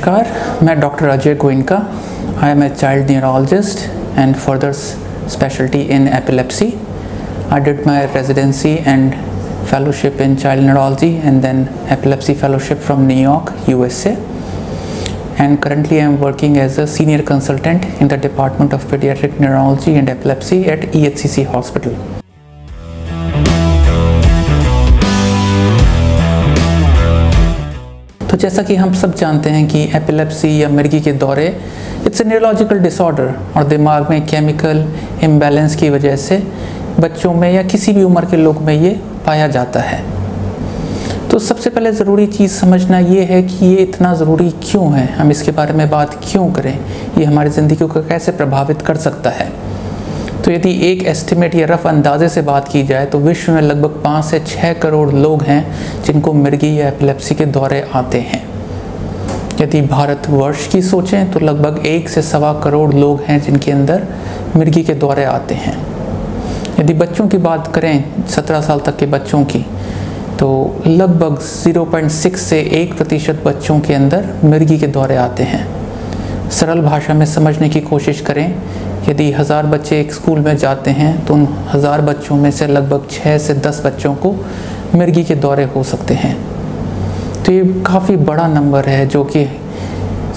नमस्कार, मैं doctor Ajay Goenka. I am a child neurologist and further specialty in epilepsy. I did my residency and fellowship in child neurology and then epilepsy fellowship from New York, USA. And currently I am working as a senior consultant in the Department of Pediatric Neurology and Epilepsy at EHCC Hospital. तो जैसा कि हम सब जानते हैं कि epilepsy या मिर्गी के दौरे इट्स ए न्यूरोलॉजिकल डिसऑर्डर और दिमाग में केमिकल इम्बैलेंस की वजह से बच्चों में या किसी भी उम्र के लोग में ये पाया जाता है। तो सबसे पहले ज़रूरी चीज़ समझना ये है कि ये इतना ज़रूरी क्यों है, हम इसके बारे में बात क्यों करें, ये हमारी ज़िंदगी को कैसे प्रभावित कर सकता है। तो यदि एक एस्टिमेट या रफ अंदाजे से बात की जाए तो विश्व में लगभग 5 से 6 करोड़ लोग हैं जिनको मिर्गी या एपिलेप्सी के दौरे आते हैं। यदि भारतवर्ष की सोचें तो लगभग 1 से 1.25 करोड़ लोग हैं जिनके अंदर मिर्गी के दौरे आते हैं। यदि बच्चों की बात करें 17 साल तक के बच्चों की, तो लगभग 0.6 से 1% बच्चों के अंदर मिर्गी के दौरे आते हैं। सरल भाषा में समझने की कोशिश करें, यदि 1000 बच्चे एक स्कूल में जाते हैं तो उन 1000 बच्चों में से लगभग 6 से 10 बच्चों को मिर्गी के दौरे हो सकते हैं। तो ये काफ़ी बड़ा नंबर है जो कि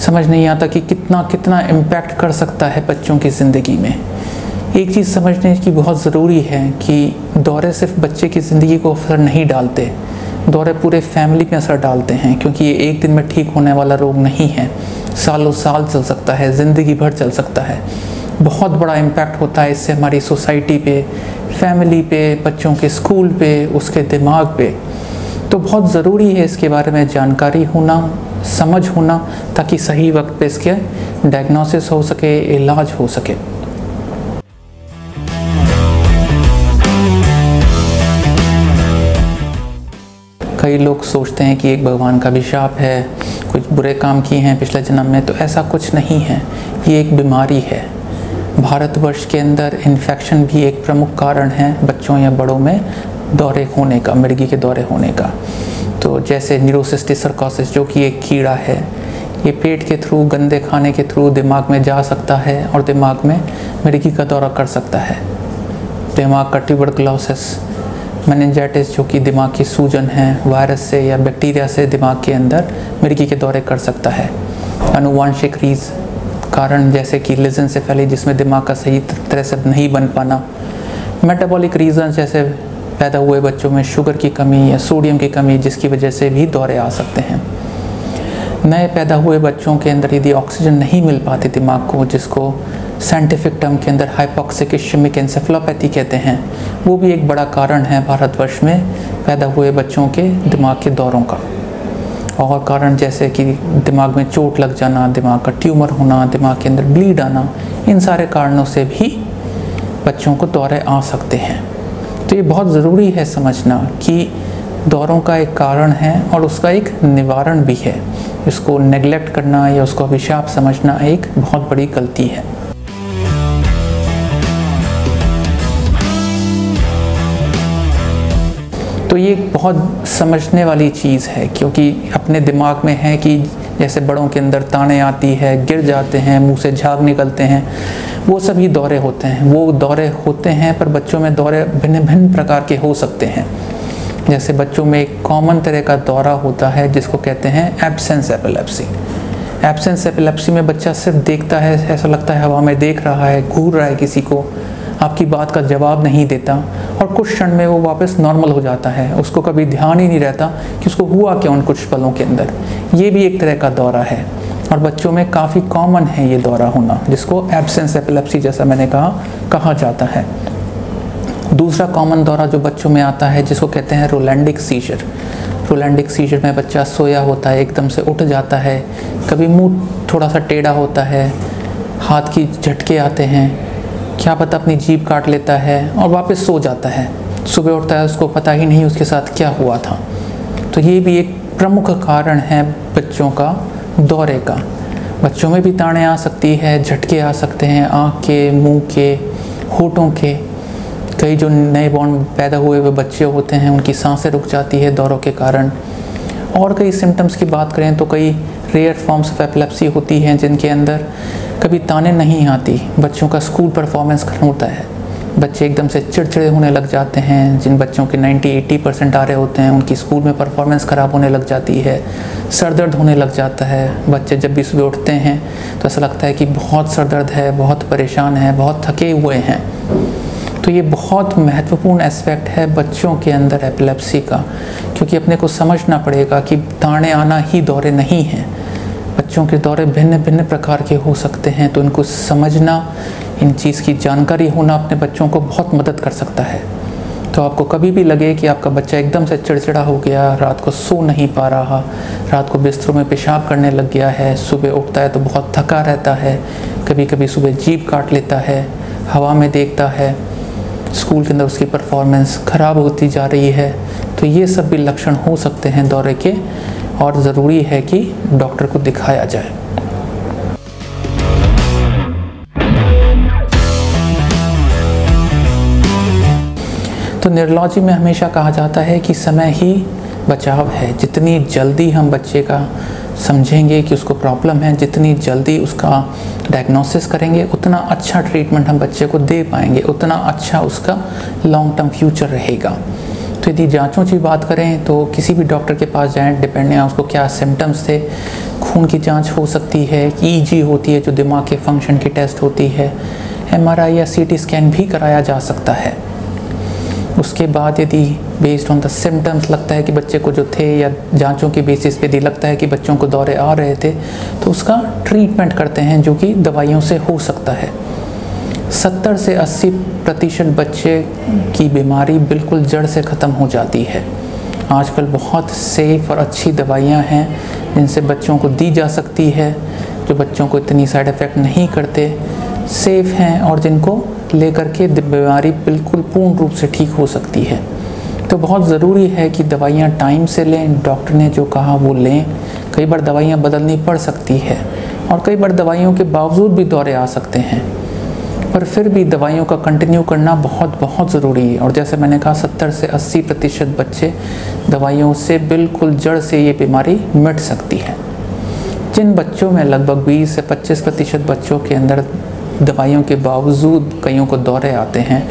समझ नहीं आता कि कितना इम्पैक्ट कर सकता है बच्चों की ज़िंदगी में। एक चीज़ समझने की बहुत ज़रूरी है कि दौरे सिर्फ बच्चे की ज़िंदगी को असर नहीं डालते, दौरे पूरे फैमिली में असर डालते हैं, क्योंकि ये एक दिन में ठीक होने वाला रोग नहीं है, सालों साल चल सकता है, ज़िंदगी भर चल सकता है। बहुत बड़ा इम्पैक्ट होता है इससे हमारी सोसाइटी पे, फैमिली पे, बच्चों के स्कूल पे, उसके दिमाग पे। तो बहुत ज़रूरी है इसके बारे में जानकारी होना, समझ होना, ताकि सही वक्त पे इसके डायग्नोसिस हो सके, इलाज हो सके। कई लोग सोचते हैं कि एक भगवान का अभिशाप है, कुछ बुरे काम किए हैं पिछले जन्म में, तो ऐसा कुछ नहीं है। ये एक बीमारी है। भारतवर्ष के अंदर इन्फेक्शन भी एक प्रमुख कारण है बच्चों या बड़ों में दौरे होने का, मिर्गी के दौरे होने का। तो जैसे न्यूरोसिस्टिक सर्कोसिस, जो कि एक कीड़ा है, ये पेट के थ्रू, गंदे खाने के थ्रू दिमाग में जा सकता है और दिमाग में मिर्गी का दौरा कर सकता है। दिमाग का ट्यूबरकुलोसिस, मेनिंजाइटिस, जो कि दिमाग की सूजन है, वायरस से या बैक्टीरिया से दिमाग के अंदर मिर्गी के दौरे कर सकता है। आनुवांशिक कारण जैसे कि लिजेंसेफेली, जिसमें दिमाग का सही तरह से नहीं बन पाना, मेटाबॉलिक रीज़न जैसे पैदा हुए बच्चों में शुगर की कमी या सोडियम की कमी, जिसकी वजह से भी दौरे आ सकते हैं। नए पैदा हुए बच्चों के अंदर यदि ऑक्सीजन नहीं मिल पाती दिमाग को, जिसको साइंटिफिक टर्म के अंदर हाइपोक्सिक इश्केमिक एन्सेफेलोपैथी कहते हैं, वो भी एक बड़ा कारण है भारतवर्ष में पैदा हुए बच्चों के दिमाग के दौरों का। और कारण जैसे कि दिमाग में चोट लग जाना, दिमाग का ट्यूमर होना, दिमाग के अंदर ब्लीड आना, इन सारे कारणों से भी बच्चों को दौरे आ सकते हैं। तो ये बहुत ज़रूरी है समझना कि दौरों का एक कारण है और उसका एक निवारण भी है। इसको नेग्लेक्ट करना या उसको अभिशाप समझना एक बहुत बड़ी गलती है। तो ये बहुत समझने वाली चीज़ है, क्योंकि अपने दिमाग में है कि जैसे बड़ों के अंदर ताने आती है, गिर जाते हैं, मुंह से झाग निकलते हैं, वो सभी दौरे होते हैं। वो दौरे होते हैं, पर बच्चों में दौरे भिन्न भिन्न प्रकार के हो सकते हैं। जैसे बच्चों में एक कॉमन तरह का दौरा होता है जिसको कहते हैं एब्सेंस एपिलेप्सी। एब्सेंस एपिलेप्सी में बच्चा सिर्फ देखता है, ऐसा लगता है हवा में देख रहा है, घूर रहा है किसी को, आपकी बात का जवाब नहीं देता और कुछ क्षण में वो वापस नॉर्मल हो जाता है। उसको कभी ध्यान ही नहीं रहता कि उसको हुआ क्या उन कुछ पलों के अंदर। ये भी एक तरह का दौरा है और बच्चों में काफ़ी कॉमन है ये दौरा होना, जिसको एब्सेंस एपिलेप्सी जैसा मैंने कहा जाता है। दूसरा कॉमन दौरा जो बच्चों में आता है जिसको कहते हैं रोलैंडिक सीजर। रोलैंडिक सीजर में बच्चा सोया होता है, एकदम से उठ जाता है, कभी मुंह थोड़ा सा टेढ़ा होता है, हाथ की झटके आते हैं, क्या पता अपनी जीभ काट लेता है और वापस सो जाता है। सुबह उठता है, उसको पता ही नहीं उसके साथ क्या हुआ था। तो ये भी एक प्रमुख कारण है बच्चों का दौरे का। बच्चों में भी ताने आ सकती है, झटके आ सकते हैं, आँख के, मुंह के, होठों के। कई जो नए बॉर्न पैदा हुए हुए बच्चे होते हैं उनकी सांसें रुक जाती है दौरों के कारण। और कई सिम्टम्स की बात करें तो कई रेयर फॉर्म्स ऑफ एपिलेप्सी होती हैं जिनके अंदर कभी ताने नहीं आती, बच्चों का स्कूल परफॉर्मेंस खत्म होता है, बच्चे एकदम से चिड़चिड़े होने लग जाते हैं। जिन बच्चों के 90-80% आ रहे होते हैं उनकी स्कूल में परफॉर्मेंस ख़राब होने लग जाती है, सर दर्द होने लग जाता है। बच्चे जब भी सुबह उठते हैं तो ऐसा लगता है कि बहुत सर दर्द है, बहुत परेशान है, बहुत थके हुए हैं। तो ये बहुत महत्वपूर्ण एस्पेक्ट है बच्चों के अंदर एपिलेप्सी का, क्योंकि अपने को समझना पड़ेगा कि ताने आना ही दौरे नहीं हैं। बच्चों के दौरे भिन्न भिन्न प्रकार के हो सकते हैं, तो इनको समझना, इन चीज़ की जानकारी होना अपने बच्चों को बहुत मदद कर सकता है। तो आपको कभी भी लगे कि आपका बच्चा एकदम से चिड़चिड़ा हो गया, रात को सो नहीं पा रहा, रात को बिस्तरों में पेशाब करने लग गया है, सुबह उठता है तो बहुत थका रहता है, कभी कभी सुबह जीभ काट लेता है, हवा में देखता है, स्कूल के अंदर उसकी परफॉर्मेंस ख़राब होती जा रही है, तो ये सब भी लक्षण हो सकते हैं दौरे के, और ज़रूरी है कि डॉक्टर को दिखाया जाए। तो न्यूरोलॉजी में हमेशा कहा जाता है कि समय ही बचाव है। जितनी जल्दी हम बच्चे का समझेंगे कि उसको प्रॉब्लम है, जितनी जल्दी उसका डायग्नोसिस करेंगे, उतना अच्छा ट्रीटमेंट हम बच्चे को दे पाएंगे, उतना अच्छा उसका लॉन्ग टर्म फ्यूचर रहेगा। तो यदि जांचों की बात करें तो किसी भी डॉक्टर के पास जाएं, डिपेंडिंग ऑन उसको क्या सिम्टम्स थे। खून की जांच हो सकती है, ईजी होती है जो दिमाग के फंक्शन की टेस्ट होती है, MRI या CT स्कैन भी कराया जा सकता है। उसके बाद यदि बेस्ड ऑन द सिम्टम्स लगता है कि बच्चे को जो थे, या जांचों के बेसिस पे यदि लगता है कि बच्चों को दौरे आ रहे थे, तो उसका ट्रीटमेंट करते हैं जो कि दवाइयों से हो सकता है। 70 से 80% बच्चे की बीमारी बिल्कुल जड़ से ख़त्म हो जाती है। आजकल बहुत सेफ़ और अच्छी दवाइयाँ हैं जिनसे बच्चों को दी जा सकती है, जो बच्चों को इतनी साइड इफ़ेक्ट नहीं करते, सेफ़ हैं, और जिनको लेकर के बीमारी बिल्कुल पूर्ण रूप से ठीक हो सकती है। तो बहुत ज़रूरी है कि दवाइयाँ टाइम से लें, डॉक्टर ने जो कहा वो लें। कई बार दवाइयाँ बदलनी पड़ सकती है, और कई बार दवाइयों के बावजूद भी दौरे आ सकते हैं, पर फिर भी दवाइयों का कंटिन्यू करना बहुत बहुत ज़रूरी है। और जैसे मैंने कहा 70 से 80% बच्चे दवाइयों से बिल्कुल जड़ से ये बीमारी मिट सकती है। जिन बच्चों में लगभग 20 से 25% बच्चों के अंदर दवाइयों के बावजूद कईयों को दौरे आते हैं,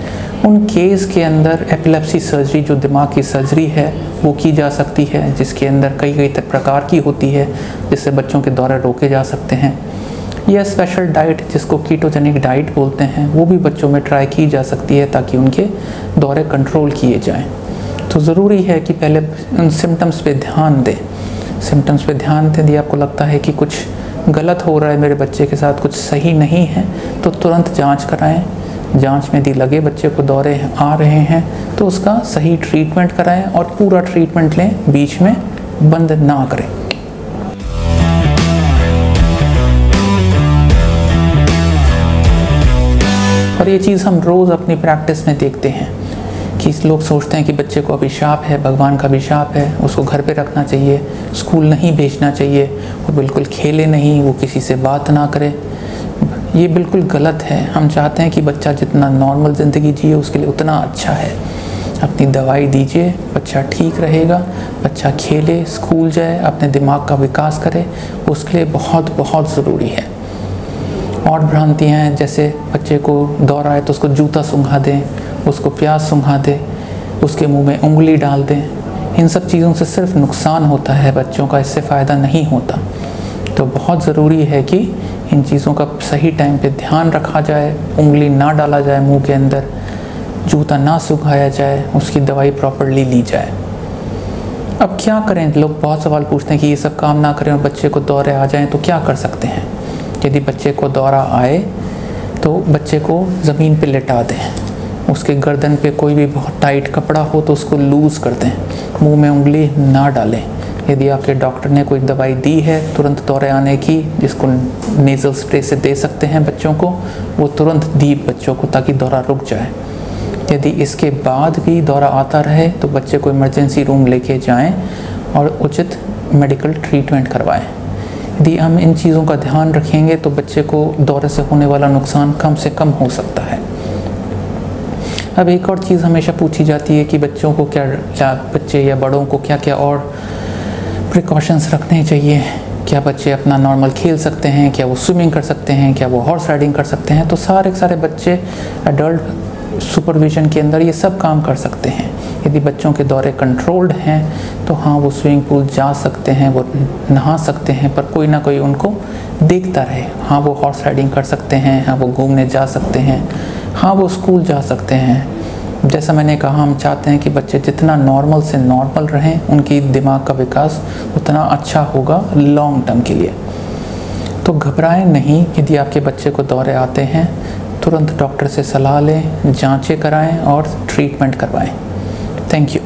उन केस के अंदर एपिलेप्सी सर्जरी, जो दिमाग की सर्जरी है, वो की जा सकती है, जिसके अंदर कई प्रकार की होती है, जिससे बच्चों के दौरे रोके जा सकते हैं। यह स्पेशल डाइट, जिसको कीटोजेनिक डाइट बोलते हैं, वो भी बच्चों में ट्राई की जा सकती है ताकि उनके दौरे कंट्रोल किए जाएं। तो ज़रूरी है कि पहले उन सिम्टम्स पे ध्यान दें। सिम्टम्स पे ध्यान दें, यदि आपको लगता है कि कुछ गलत हो रहा है मेरे बच्चे के साथ, कुछ सही नहीं है, तो तुरंत जांच कराएं। जांच में यदि लगे बच्चे को दौरे आ रहे हैं तो उसका सही ट्रीटमेंट कराएं, और पूरा ट्रीटमेंट लें, बीच में बंद ना करें। और ये चीज़ हम रोज़ अपनी प्रैक्टिस में देखते हैं कि लोग सोचते हैं कि बच्चे को अभिशाप है, भगवान का अभिशाप है, उसको घर पे रखना चाहिए, स्कूल नहीं भेजना चाहिए, वो बिल्कुल खेले नहीं, वो किसी से बात ना करे। ये बिल्कुल गलत है। हम चाहते हैं कि बच्चा जितना नॉर्मल ज़िंदगी जिए उसके लिए उतना अच्छा है। अपनी दवाई दीजिए, बच्चा ठीक रहेगा, बच्चा खेले, स्कूल जाए, अपने दिमाग का विकास करे, उसके लिए बहुत बहुत ज़रूरी है। और भ्रांतियाँ हैं, जैसे बच्चे को दौरा आए तो उसको जूता सूंघा दें, उसको प्याज सूंघा दें, उसके मुंह में उंगली डाल दें। इन सब चीज़ों से सिर्फ नुकसान होता है बच्चों का, इससे फ़ायदा नहीं होता। तो बहुत ज़रूरी है कि इन चीज़ों का सही टाइम पे ध्यान रखा जाए, उंगली ना डाला जाए मुंह के अंदर, जूता ना सूंघाया जाए, उसकी दवाई प्रॉपर्ली ली जाए। अब क्या करें? लोग बहुत सवाल पूछते हैं कि ये सब काम ना करें और बच्चे को दौरे आ जाएं तो क्या कर सकते हैं। यदि बच्चे को दौरा आए तो बच्चे को ज़मीन पे लेटा दें, उसके गर्दन पे कोई भी बहुत टाइट कपड़ा हो तो उसको लूज़ कर दें, मुंह में उंगली ना डालें। यदि आपके डॉक्टर ने कोई दवाई दी है तुरंत दौरे आने की, जिसको नेज़ल स्प्रे से दे सकते हैं बच्चों को, वो तुरंत दी बच्चों को ताकि दौरा रुक जाए। यदि इसके बाद भी दौरा आता रहे तो बच्चे को इमरजेंसी रूम लेके जाएं और उचित मेडिकल ट्रीटमेंट करवाएं। यदि हम इन चीज़ों का ध्यान रखेंगे तो बच्चे को दौरे से होने वाला नुकसान कम से कम हो सकता है। अब एक और चीज़ हमेशा पूछी जाती है कि बच्चों को क्या बच्चे या बड़ों को क्या क्या और प्रिकॉशंस रखने चाहिए। क्या बच्चे अपना नॉर्मल खेल सकते हैं, क्या वो स्विमिंग कर सकते हैं, क्या वो हॉर्स राइडिंग कर सकते हैं। तो सारे बच्चे एडल्ट सुपरविजन के अंदर ये सब काम कर सकते हैं। यदि बच्चों के दौरे कंट्रोल्ड हैं तो हाँ वो स्विमिंग पूल जा सकते हैं, वो नहा सकते हैं, पर कोई ना कोई उनको देखता रहे। हाँ वो हॉर्स राइडिंग कर सकते हैं, हाँ वो घूमने जा सकते हैं, हाँ वो स्कूल जा सकते हैं। जैसा मैंने कहा, हम चाहते हैं कि बच्चे जितना नॉर्मल से नॉर्मल रहें, उनकी दिमाग का विकास उतना अच्छा होगा लॉन्ग टर्म के लिए। तो घबराएं नहीं, यदि आपके बच्चे को दौरे आते हैं तुरंत डॉक्टर से सलाह लें, जांचें कराएं और ट्रीटमेंट करवाएं। Thank you.